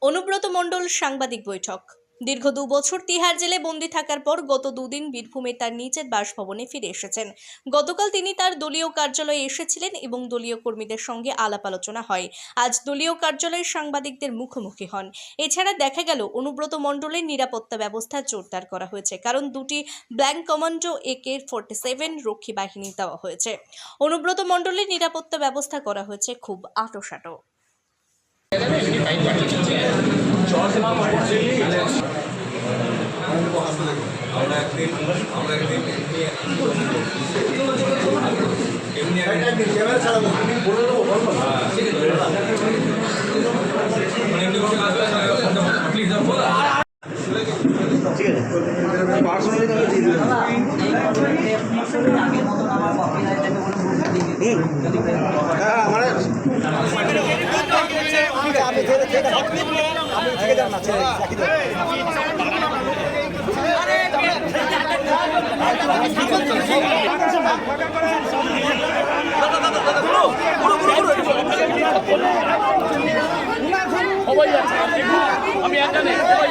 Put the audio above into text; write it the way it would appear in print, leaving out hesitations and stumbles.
অনুব্রত মণ্ডল সাংবাদিক বৈঠক। দীর্ঘ 2 বছর তিহার জেলে বন্দী থাকার পর গত 2 দিন বীরভূমে তার নিজের বাসভবনে ফিরে এসেছেন। গতকাল তিনি তার দলীয় কার্যালয়ে এসেছিলেন এবং দলীয় কর্মীদের সঙ্গে আলাপ আলোচনা হয়। আজ দলীয় কার্যালয়ে সাংবাদিকদের মুখোমুখি হন। এছাড়া দেখা গেল অনুব্রত মণ্ডলের নিরাপত্তা ব্যবস্থা জোরদার করা হয়েছে, কারণ 2টি ব্ল্যাঙ্ক কমান্ডো AK-47 রক্ষী বাহিনী দেওয়া হয়েছে। অনুব্রত মণ্ডলের নিরাপত্তা ব্যবস্থা করা হয়েছে খুব আঁটোসাঁটো। আমি একটা নেই সবাই